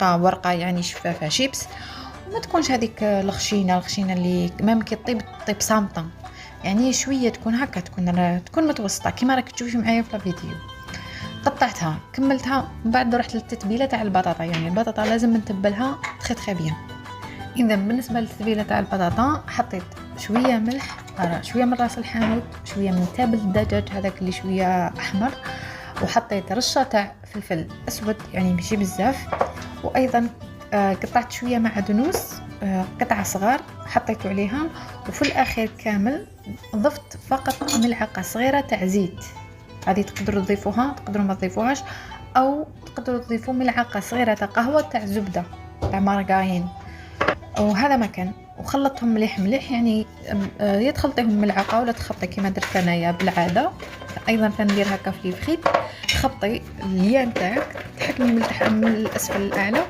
ورقة يعني شفافة شيبس، وما تكونش هذيك الخشينة اللي ميم كي طيب صامتة، يعني شوية تكون هكا، تكون متوسطة كيما راك تشوفي معايا في الفيديو. قطعتها كملتها، من بعد رحت للتتبيلة تاع البطاطا. يعني البطاطا لازم نتبلها تخي بيان. اذا بالنسبه للتتبيله تاع البطاطا حطيت شويه ملح، شويه من راس الحانوت، شويه من تابل الدجاج هذاك اللي شويه احمر، وحطيت رشه تاع فلفل اسود يعني ماشي بزاف، وايضا قطعت شويه معدنوس قطع صغار حطيته عليها، وفي الاخير كامل ضفت فقط ملعقه صغيره تاع زيت. هذه تقدروا تضيفوها تقدروا ما تضيفوهاش، او تقدروا تضيفوا ملعقه صغيره تاع قهوه تاع زبده تاع مارغرين، وهذا ما كان. وخلطتهم مليح مليح، يعني يا تخلطيهم ملعقه ولا تخلطي كيما درت انايا بالعاده. ايضا تندير هكا في الفخيت، تخبطي اليان تاعك تحكمي من الاسفل للاعلى.